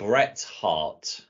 Bret Hart.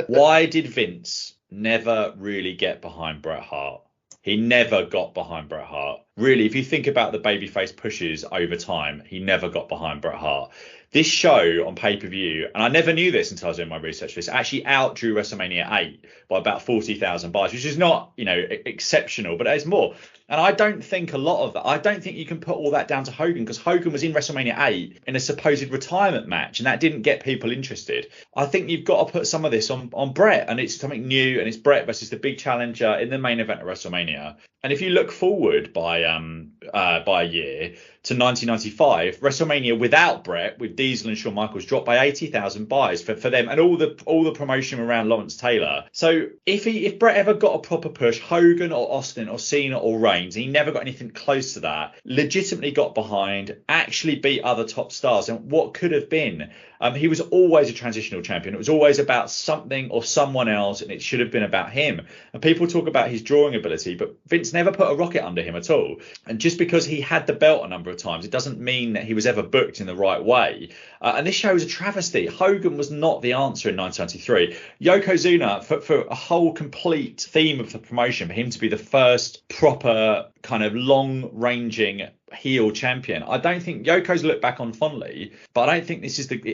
Why did Vince never really get behind Bret Hart? He never got behind Bret Hart. Really, if you think about the babyface pushes over time, he never got behind Bret Hart. This show on pay-per-view, and I never knew this until I was doing my research for this, actually outdrew WrestleMania 8 by about 40,000 buys, which is not, exceptional, but there's more. And I don't think a lot of that, I don't think you can put all that down to Hogan, because Hogan was in WrestleMania 8 in a supposed retirement match, and that didn't get people interested. I think you've got to put some of this on Bret, and it's something new, and it's Bret versus the big challenger in the main event of WrestleMania. And if you look forward by a year to 1995, WrestleMania without Bret, with Diesel and Shawn Michaels, dropped by 80,000 buys for them, and all the promotion around Lawrence Taylor. So if Bret ever got a proper push, Hogan or Austin or Cena or Reigns, he never got anything close to that. Legitimately got behind, actually beat other top stars, and what could have been. He was always a transitional champion. It was always about something or someone else, and it should have been about him. And people talk about his drawing ability, but Vince never put a rocket under him at all. And just because he had the belt a number of times, it doesn't mean that he was ever booked in the right way. And this show is a travesty. Hogan was not the answer in 1993. Yokozuna, for a whole complete theme of the promotion, for him to be the first proper kind of long-ranging heel champion. I don't think Yoko's looked back on fondly, but I don't think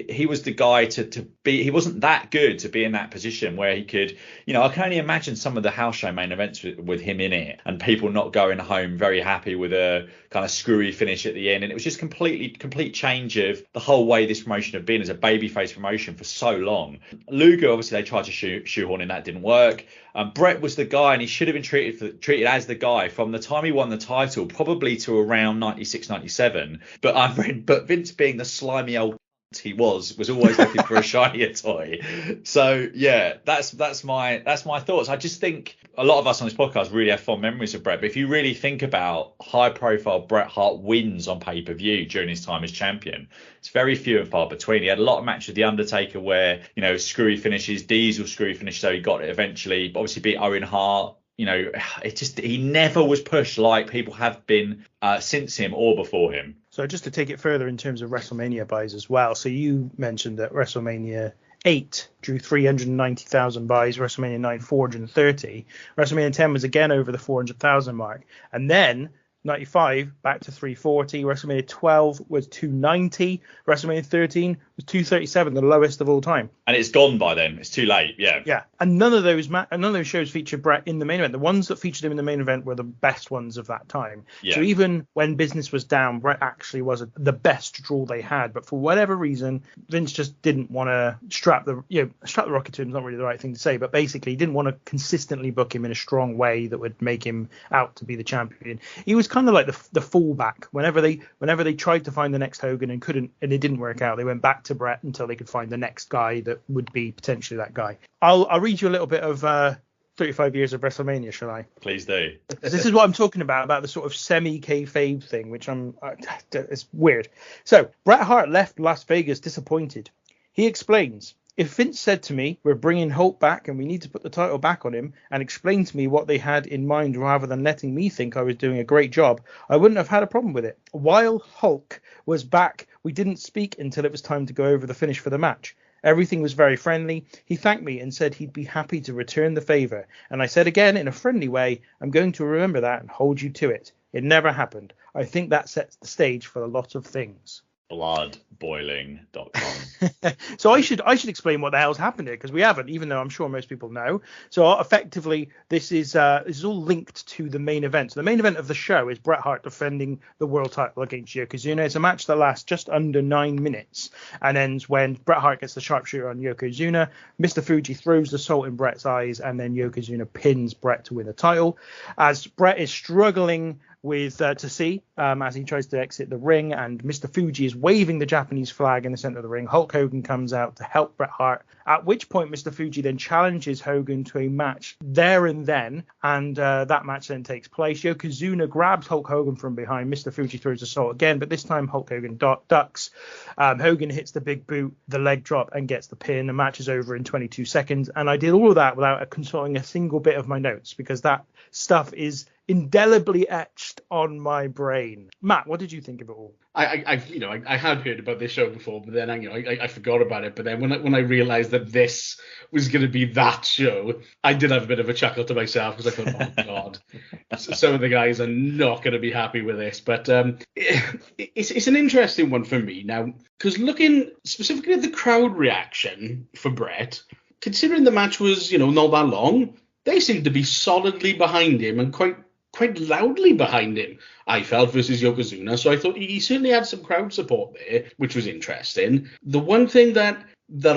he was the guy to be. He wasn't that good to be in that position where he could, I can only imagine some of the house show main events with him in it, and people not going home very happy with a kind of screwy finish at the end. And it was just complete change of the whole way this promotion had been as a babyface promotion for so long. Luger, obviously they tried to shoehorn in, that didn't work. Bret was the guy, and he should have been treated as the guy from the time he won the title, probably to around 96, 97. But Vince, being the slimy old he was always looking for a shinier toy. So yeah, that's my thoughts. I just think a lot of us on this podcast really have fond memories of Bret, but if you really think about high profile Bret Hart wins on pay-per-view during his time as champion, it's very few and far between. He had a lot of matches with The Undertaker where, screwy finishes, Diesel screwy finish, so he got it eventually, but obviously beat Owen Hart. He never was pushed like people have been since him or before him. So just to take it further in terms of WrestleMania buys as well. So you mentioned that WrestleMania 8 drew 390,000 buys, WrestleMania 9 430. WrestleMania 10 was again over the 400,000 mark. And then 95 back to 340. WrestleMania 12 was 290. WrestleMania 13 was 237, the lowest of all time. And it's gone by then. It's too late. Yeah. Yeah. And none of those shows featured Bret in the main event. The ones that featured him in the main event were the best ones of that time. Yeah. So even when business was down, Bret actually was the best draw they had. But for whatever reason, Vince just didn't want to strap the rocket to him. Is not really the right thing to say, but basically he didn't want to consistently book him in a strong way that would make him out to be the champion. He was kind of like the fallback. Whenever they tried to find the next Hogan and couldn't, and it didn't work out, they went back to Bret until they could find the next guy that would be potentially that guy. I'll read you a little bit of 35 years of WrestleMania, shall I? Please do. This is what I'm talking about the sort of semi-kayfabe thing, which it's weird. So Bret Hart left Las Vegas disappointed. He explains, if Vince said to me, we're bringing Hulk back and we need to put the title back on him, and explained to me what they had in mind rather than letting me think I was doing a great job, I wouldn't have had a problem with it. While Hulk was back, we didn't speak until it was time to go over the finish for the match. Everything was very friendly. He thanked me and said he'd be happy to return the favour. And I said again in a friendly way, I'm going to remember that and hold you to it. It never happened. I think that sets the stage for a lot of things. Bloodboiling.com. So I should explain what the hell's happened here, because we haven't, even though I'm sure most people know. So effectively, this is all linked to the main event. So the main event of the show is Bret Hart defending the world title against Yokozuna. It's a match that lasts just under 9 minutes and ends when Bret Hart gets the sharpshooter on Yokozuna. Mr. Fuji throws the salt in Bret's eyes, and then Yokozuna pins Bret to win the title. As Bret is struggling to see as he tries to exit the ring, and Mr. Fuji is waving the Japanese flag in the center of the ring. Hulk Hogan comes out to help Bret Hart, at which point Mr. Fuji then challenges Hogan to a match there and then, and that match then takes place. Yokozuna grabs Hulk Hogan from behind. Mr. Fuji throws the salt again, but this time Hulk Hogan ducks. Hogan hits the big boot, the leg drop, and gets the pin. The match is over in 22 seconds, and I did all of that without consulting a single bit of my notes, because that stuff is indelibly etched on my brain. Matt, what did you think of it all? I had heard about this show before, but then I forgot about it. But then when I realized that this was going to be that show, I did have a bit of a chuckle to myself because I thought, oh god, some of the guys are not going to be happy with this. But it's an interesting one for me now, because looking specifically at the crowd reaction for Bret, considering the match was not that long, they seemed to be solidly behind him and quite loudly behind him, I felt, versus Yokozuna. So I thought he certainly had some crowd support there, which was interesting. The one thing that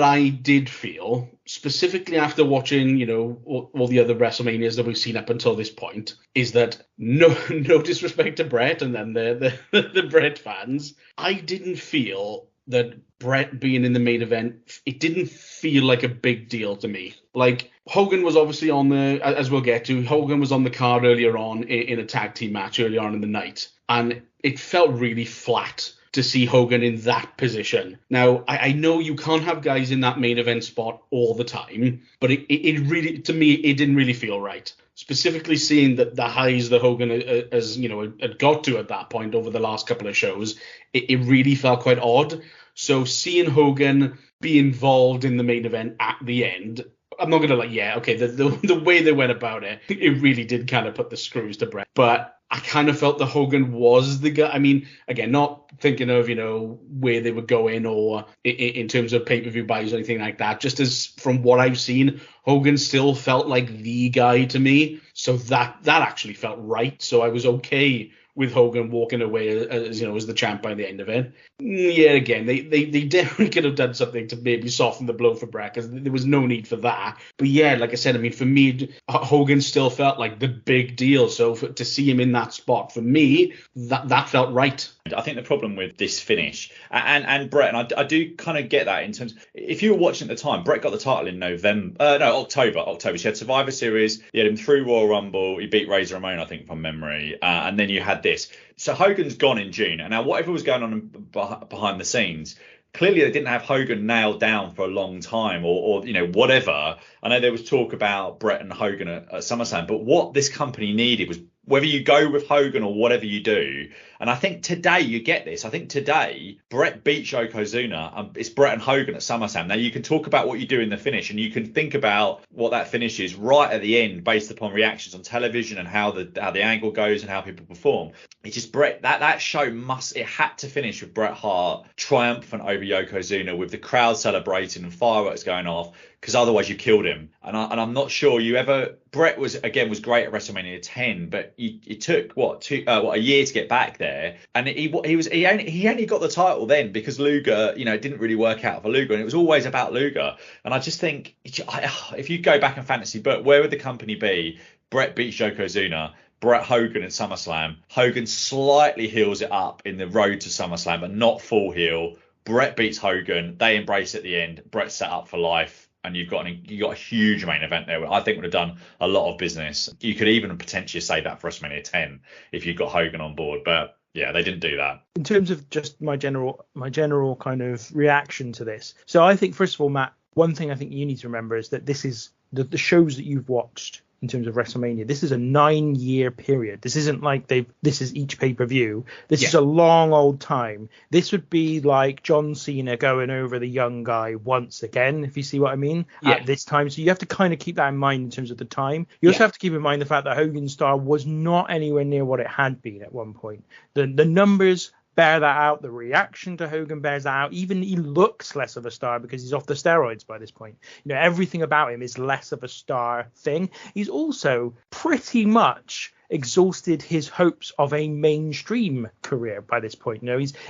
I did feel, specifically after watching, all the other WrestleManias that we've seen up until this point, is that no disrespect to Bret and then the Bret fans, I didn't feel that Bret being in the main event, it didn't feel like a big deal to me. Like, Hogan was obviously on the, as we'll get to, Hogan was on the card earlier on in a tag team match earlier on in the night. And it felt really flat to see Hogan in that position. Now, I know you can't have guys in that main event spot all the time, but it really, to me, it didn't really feel right. Specifically seeing that the highs that Hogan had got to at that point over the last couple of shows, it really felt quite odd. So seeing Hogan be involved in the main event at the end, I'm not going to the way they went about it, it really did kind of put the screws to Bret. But I kind of felt that Hogan was the guy. I mean, again, not thinking of, where they were going or in terms of pay-per-view buys or anything like that. Just as from what I've seen, Hogan still felt like the guy to me. So that actually felt right. So I was okay with Hogan walking away as the champ by the end of it. Yeah, again, they definitely could have done something to maybe soften the blow for Bret, because there was no need for that. But yeah, like I said, I mean, for me, Hogan still felt like the big deal. So to see him in that spot, for me, that felt right. I think the problem with this finish, and Bret, and I do kind of get that in terms, if you were watching at the time, Bret got the title in October. She had Survivor Series, he had him through Royal Rumble, he beat Razor Ramon, I think, from memory, and then you had this. So Hogan's gone in June, and now whatever was going on behind the scenes, clearly they didn't have Hogan nailed down for a long time, or whatever. I know there was talk about Bret and Hogan at SummerSlam, but what this company needed was, whether you go with Hogan or whatever you do, and I think today you get this. I think today Bret beats Yokozuna. It's Bret and Hogan at SummerSlam. Now you can talk about what you do in the finish, and you can think about what that finish is right at the end based upon reactions on television and how the angle goes and how people perform. It's just Bret, that show it had to finish with Bret Hart triumphant over Yokozuna, with the crowd celebrating and fireworks going off, because otherwise you killed him. And I'm not sure Bret was great at WrestleMania 10, but it took a year to get back there, and he only got the title then because Luger, it didn't really work out for Luger, and it was always about Luger. And I just think, if you go back in fantasy book, where would the company be? Bret beats Yokozuna, Bret Hogan at SummerSlam, Hogan slightly heals it up in the road to SummerSlam, but not full heel. Bret beats Hogan, they embrace at the end, Bret's set up for life. And you've got a huge main event there, which I think would have done a lot of business. You could even potentially say that for WrestleMania 10 if you got Hogan on board, but yeah, they didn't do that. In terms of just my general kind of reaction to this, so I think, first of all, Matt, one thing I think you need to remember is that this is the shows that you've watched in terms of WrestleMania. This is a 9-year period. This isn't like this is each pay-per-view. This is a long old time. This would be like John Cena going over the young guy once again, if you see what I mean, at this time. So you have to kind of keep that in mind in terms of the time. You also have to keep in mind the fact that Hogan's star was not anywhere near what it had been at one point. The numbers bear that out. The reaction to Hogan bears that out. Even he looks less of a star because he's off the steroids by this point. Everything about him is less of a star thing. He's also pretty much exhausted his hopes of a mainstream career by this point.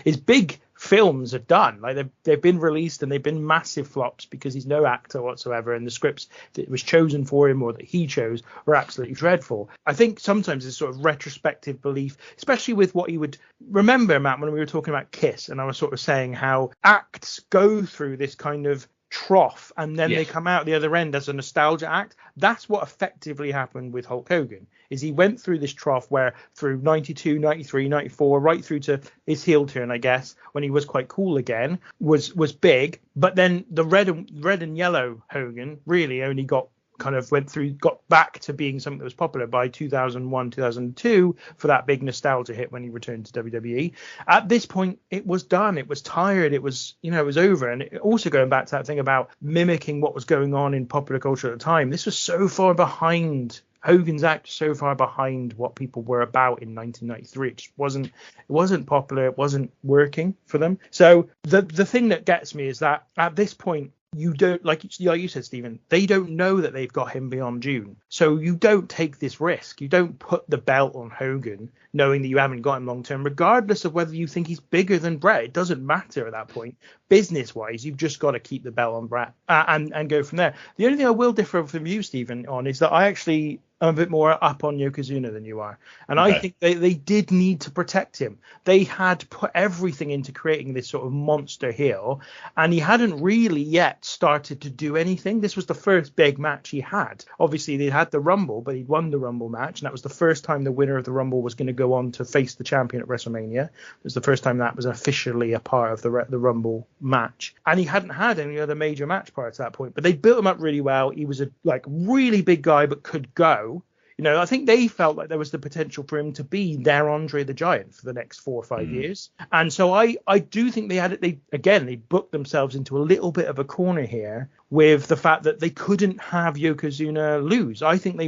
His big films are done. Like they've been released and they've been massive flops because he's no actor whatsoever, and the scripts that was chosen for him or that he chose were absolutely dreadful. I think sometimes this sort of retrospective belief, especially with what he would remember, Matt, when we were talking about Kiss, and I was sort of saying how acts go through this kind of trough and then they come out the other end as a nostalgia act. That's what effectively happened with Hulk Hogan, is he went through this trough where through 92, 93, 94, right through to his heel turn, I guess, when he was quite cool again, was big. But then the red and yellow Hogan really only got kind of got back to being something that was popular by 2001, 2002 for that big nostalgia hit when he returned to WWE. At this point, it was done. It was tired. It was, it was over. And also going back to that thing about mimicking what was going on in popular culture at the time, this was so far behind. Hogan's act was so far behind what people were about in 1993. It just wasn't popular. It wasn't working for them. So the thing that gets me is that at this point, you don't, like you said, Stephen, they don't know that they've got him beyond June. So you don't take this risk. You don't put the belt on Hogan knowing that you haven't got him long term, regardless of whether you think he's bigger than Bret. It doesn't matter at that point. Business wise, you've just got to keep the belt on Bret and go from there. The only thing I will differ from you, Stephen, on is that I actually I'm a bit more up on Yokozuna than you are. And okay. I think they did need to protect him. They had put everything into creating this sort of monster heel, and he hadn't really yet started to do anything. This was the first big match he had. Obviously, they had the Rumble, but he'd won the Rumble match, and that was the first time the winner of the Rumble was going to go on to face the champion at WrestleMania. It was the first time that was officially a part of the Rumble match. And he hadn't had any other major match prior to that point, but they built him up really well. He was a really big guy, but could go. You know, I think they felt like there was the potential for him to be their Andre the Giant for the next 4 or 5 years. And so I do think they booked themselves into a little bit of a corner here with the fact that they couldn't have Yokozuna lose. I think they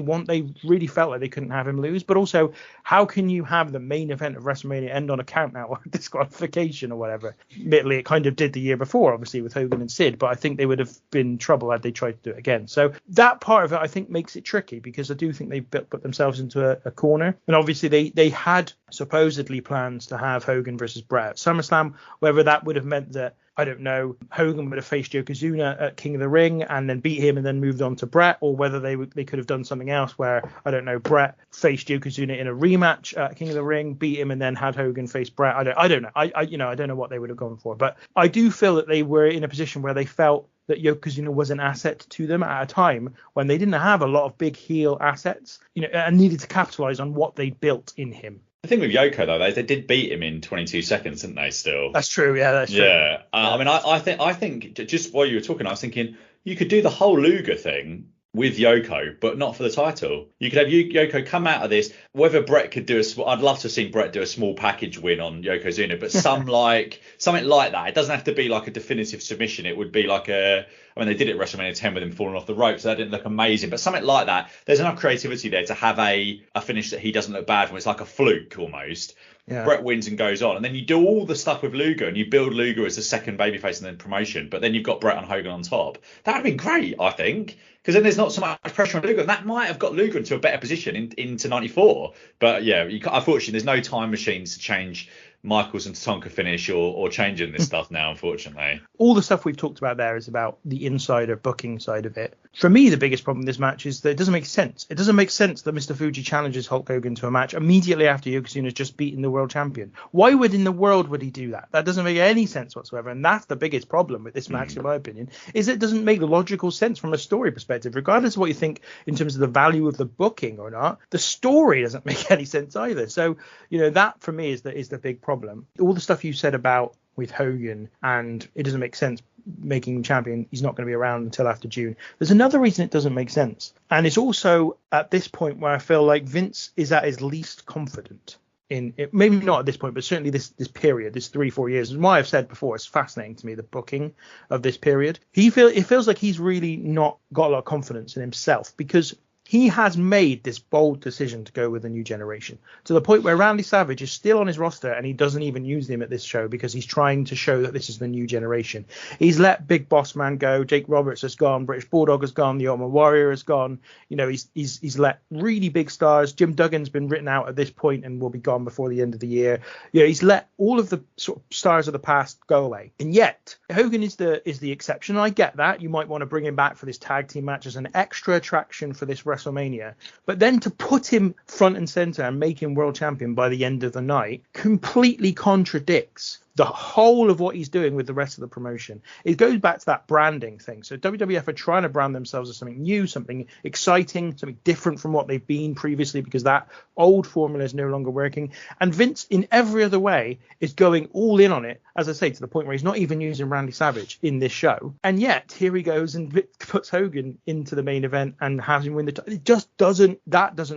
really felt like they couldn't have him lose. But also, how can you have the main event of WrestleMania end on a count out or disqualification or whatever? Admittedly, it kind of did the year before, obviously, with Hogan and Sid. But I think they would have been in trouble had they tried to do it again. So that part of it, I think, makes it tricky, because I do think they put themselves into a corner. And obviously, they had supposedly plans to have Hogan versus Bret at SummerSlam. Whether that would have meant that, I don't know, Hogan would have faced Yokozuna at King of the Ring and then beat him and then moved on to Bret, or whether they could have done something else where, I don't know, Bret faced Yokozuna in a rematch at King of the Ring, beat him, and then had Hogan face Bret. I don't know. I don't know what they would have gone for, but I do feel that they were in a position where they felt that Yokozuna was an asset to them at a time when they didn't have a lot of big heel assets, and needed to capitalize on what they built in him. The thing with Yoko, though, they did beat him in 22 seconds, didn't they, still? That's true, yeah, that's true. Yeah. I mean, I think just while you were talking, I was thinking you could do the whole Luger thing with Yoko, but not for the title. You could have Yoko come out of this, whether Bret could do I'd love to have seen Bret do a small package win on Yokozuna, but something like that. It doesn't have to be like a definitive submission. It would be like they did it at WrestleMania 10 with him falling off the rope, so that didn't look amazing, but something like that. There's enough creativity there to have a finish that he doesn't look bad from. It's like a fluke almost. Yeah. Bret wins and goes on, and then you do all the stuff with Luger, and you build Luger as the second babyface and then promotion, but then you've got Bret and Hogan on top. That would have been great, I think, because then there's not so much pressure on Luger, and that might have got Luger into a better position into 94. But yeah, unfortunately, there's no time machines to change Michaels and Tatanka finish or changing this stuff now, unfortunately. All the stuff we've talked about there is about the insider booking side of it. For me, the biggest problem with this match is that it doesn't make sense. It doesn't make sense that Mr. Fuji challenges Hulk Hogan to a match immediately after Yokozuna's just beaten the world champion. Why in the world would he do that? That doesn't make any sense whatsoever. And that's the biggest problem with this match, in my opinion, is it doesn't make logical sense from a story perspective. Regardless of what you think in terms of the value of the booking or not, the story doesn't make any sense either. So, that for me is the big problem. All the stuff you said about with Hogan, and it doesn't make sense making him champion. He's not going to be around until after June. There's another reason it doesn't make sense, and it's also at this point where I feel like Vince is at his least confident in it. Maybe not at this point, but certainly this period, this 3-4 years. And why I've said before, it's fascinating to me, the booking of this period. It feels like he's really not got a lot of confidence in himself, because he has made this bold decision to go with a new generation, to the point where Randy Savage is still on his roster and he doesn't even use him at this show because he's trying to show that this is the new generation. He's let Big Boss Man go. Jake Roberts has gone. British Bulldog has gone. The Ultimate Warrior has gone. He's let really big stars. Jim Duggan's been written out at this point and will be gone before the end of the year. He's let all of the sort of stars of the past go away. And yet Hogan is the exception. I get that. You might want to bring him back for this tag team match as an extra attraction for this WrestleMania, but then to put him front and center and make him world champion by the end of the night completely contradicts the whole of what he's doing with the rest of the promotion. It goes back to that branding thing. So WWF are trying to brand themselves as something new, something exciting, something different from what they've been previously, because that old formula is no longer working. And Vince, in every other way, is going all in on it, as I say, to the point where he's not even using Randy Savage in this show. And yet here he goes and puts Hogan into the main event and has him win the title. It just doesn't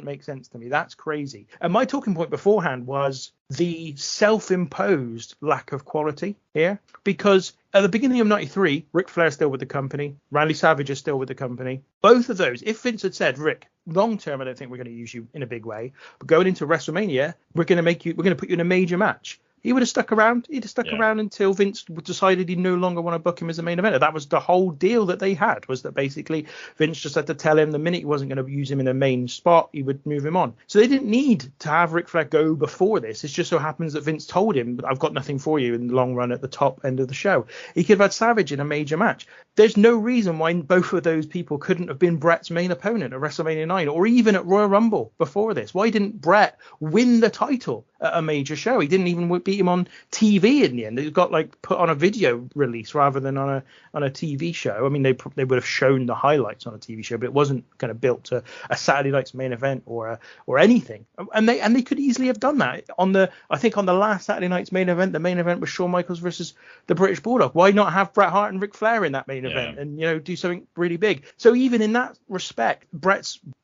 make sense to me. That's crazy. And my talking point beforehand was the self-imposed lack of quality here, because at the beginning of 93, Ric Flair's still with the company, Randy Savage is still with the company. Both of those, if Vince had said, Rick, long term, I don't think we're going to use you in a big way, but going into WrestleMania, we're going to put you in a major match, he would have stuck around. He'd have stuck around until Vince decided he no longer want to book him as a main eventer. That was the whole deal that they had, was that basically Vince just had to tell him the minute he wasn't going to use him in a main spot, he would move him on. So they didn't need to have Ric Flair go before this. It just so happens that Vince told him, I've got nothing for you in the long run at the top end of the show. He could have had Savage in a major match. There's no reason why both of those people couldn't have been Bret's main opponent at WrestleMania 9 or even at Royal Rumble before this. Why didn't Bret win the title at a major show? He didn't even beat him on TV in the end. It got put on a video release rather than on a TV show. I mean, they would have shown the highlights on a TV show, but it wasn't kind of built to a Saturday night's main event or anything. And they could easily have done that I think on the last Saturday night's main event. The main event was Shawn Michaels versus the British Bulldog. Why not have Bret Hart and Ric Flair in that main event and do something really big? So even in that respect,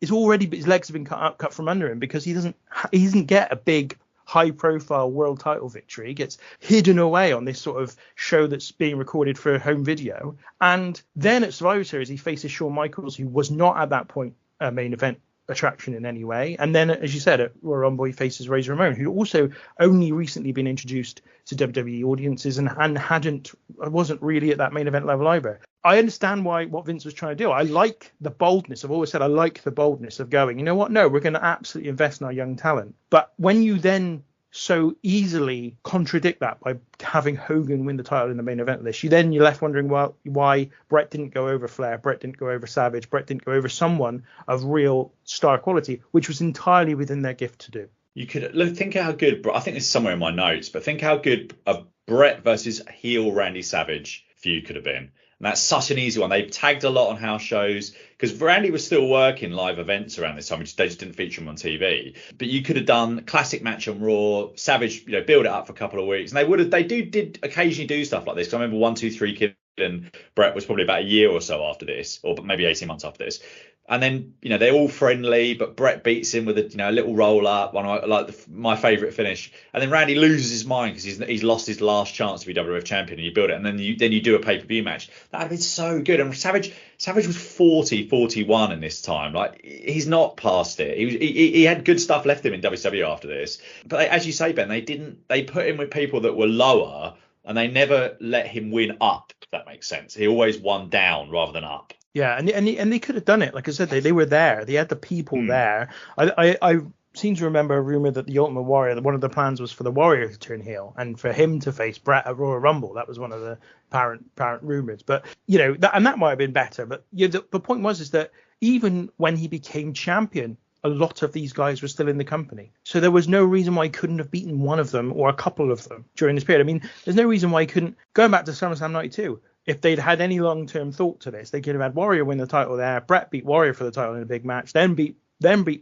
his legs have been cut from under him, because he doesn't get a big high-profile world title victory. He gets hidden away on this sort of show that's being recorded for home video. And then at Survivor Series, he faces Shawn Michaels, who was not at that point a main event attraction in any way. And then, as you said, at Royal Rumble, he faces Razor Ramon, who also only recently been introduced to WWE audiences and wasn't really at that main event level either. I understand what Vince was trying to do. I like the boldness. I've always said I like the boldness of going, you know what? No, we're going to absolutely invest in our young talent. But when you then so easily contradict that by having Hogan win the title in the main event list, you're left wondering why Bret didn't go over Flair, Bret didn't go over Savage, Bret didn't go over someone of real star quality, which was entirely within their gift to do. You could think how good, I think this is somewhere in my notes, but think how good a Bret versus heel Randy Savage feud could have been. And that's such an easy one. They've tagged a lot on house shows because Randy was still working live events around this time. They just didn't feature him on TV. But you could have done classic match on Raw, Savage, build it up for a couple of weeks. And they did occasionally do stuff like this. Because I remember 1, 2, 3 Kid and Bret was probably about a year or so after this, or maybe 18 months after this. And then, they're all friendly, but Bret beats him with a little roll up, my favourite finish. And then Randy loses his mind because he's lost his last chance to be WWF champion, and you build it. And then you do a pay-per-view match. That would have been so good. And Savage was 41 in this time. He's not past it. He had good stuff left him in WCW after this. But as you say, Ben, they put him with people that were lower, and they never let him win up, if that makes sense. He always won down rather than up. Yeah, and they could have done it. Like I said, they were there. They had the people there. I seem to remember a rumor that the Ultimate Warrior, that one of the plans was for the Warrior to turn heel and for him to face Bret at Royal Rumble. That was one of the apparent rumors. But that might have been better. But the point is that even when he became champion, a lot of these guys were still in the company. So there was no reason why he couldn't have beaten one of them or a couple of them during this period. I mean, there's no reason why he couldn't. Going back to SummerSlam 92. If they'd had any long-term thought to this, they could have had Warrior win the title there, Bret beat Warrior for the title in a big match, then beat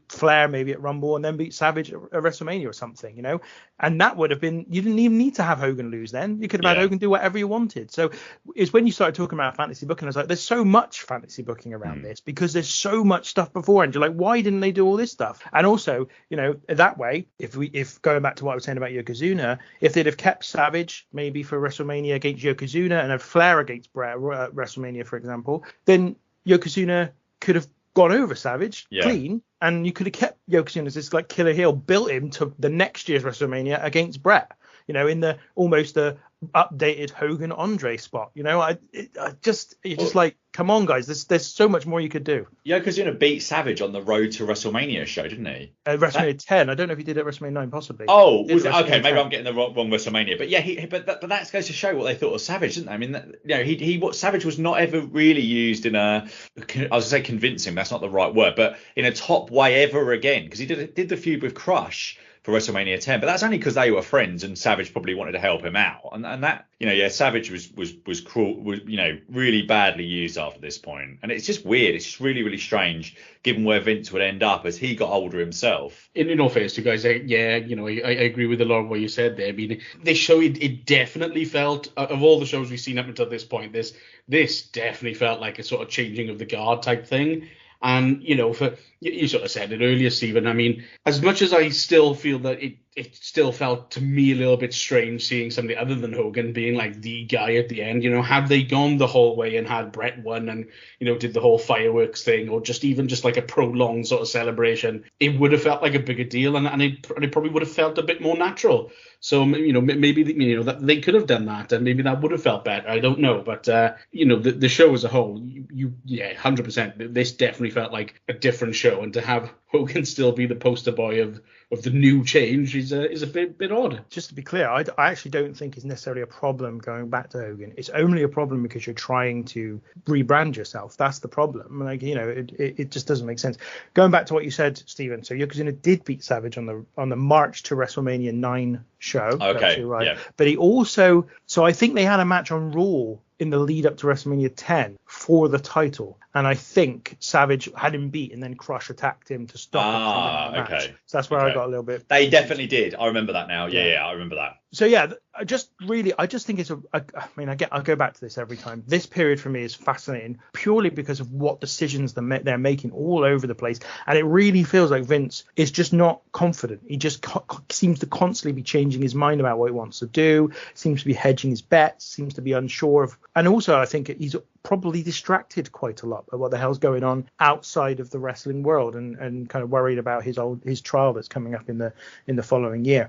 Flair maybe at Rumble, and then beat Savage at WrestleMania or something, And that would have been, you didn't even need to have Hogan lose then. You could have had Hogan do whatever you wanted. So it's when you started talking about fantasy booking, I was like, there's so much fantasy booking around this because there's so much stuff before. And you're like, why didn't they do all this stuff? And also, that way, if going back to what I was saying about Yokozuna, if they'd have kept Savage maybe for WrestleMania against Yokozuna and had Flair against Bret at WrestleMania, for example, then Yokozuna could have gone over Savage clean, and you could have kept Yokozuna as this killer heel, built him to the next year's WrestleMania against Bret, in the almost the updated Hogan Andre spot. You're just like, come on guys, there's so much more you could do. Yokozuna beat Savage on the Road to WrestleMania show, didn't he? WrestleMania 10. I don't know if he did it at WrestleMania 9, possibly. Oh, okay, maybe I'm getting the wrong WrestleMania. But yeah, but that goes to show what they thought of Savage, didn't they? I mean, Savage was not ever really used in I was going to say convincing, that's not the right word, but in a top way ever again, because he did the feud with Crush for WrestleMania 10, but that's only because they were friends and Savage probably wanted to help him out. And that, Savage was cruel, really badly used after this point. And it's just weird. It's just really, really strange given where Vince would end up as he got older himself. In all fairness, you guys, I agree with a lot of what you said there. I mean, this show, it definitely felt, of all the shows we've seen up until this point, this definitely felt like a sort of changing of the guard type thing. And, you sort of said it earlier, Stephen. I mean, as much as I still feel that it still felt to me a little bit strange seeing somebody other than Hogan being like the guy at the end, had they gone the whole way and had Bret won and, did the whole fireworks thing or just like a prolonged sort of celebration, it would have felt like a bigger deal and it probably would have felt a bit more natural. So, maybe, that they could have done that and maybe that would have felt better. I don't know. But, the show as a whole, 100%. This definitely felt like a different show. And to have Hogan still be the poster boy of the new change is a bit odd. Just to be clear, I actually don't think it's necessarily a problem going back to Hogan. It's only a problem because you're trying to rebrand yourself. That's the problem. Like, it just doesn't make sense. Going back to what you said, Stephen, so Yokozuna did beat Savage on the March to WrestleMania 9 show. Okay, right. Yeah. But he also, so I think they had a match on Raw in the lead up to WrestleMania 10 for the title. And I think Savage had him beat and then Crush attacked him to stop him from winning the match. So that's where I got a little bit. They definitely did. I remember that now. Yeah, I remember that. So I just think it's I'll go back to this every time. This period for me is fascinating purely because of what decisions they're making all over the place. And it really feels like Vince is just not confident. He just seems to constantly be changing his mind about what he wants to do, seems to be hedging his bets, seems to be unsure of. And also I think he's probably distracted quite a lot by what the hell's going on outside of the wrestling world and kind of worried about his trial that's coming up in the following year.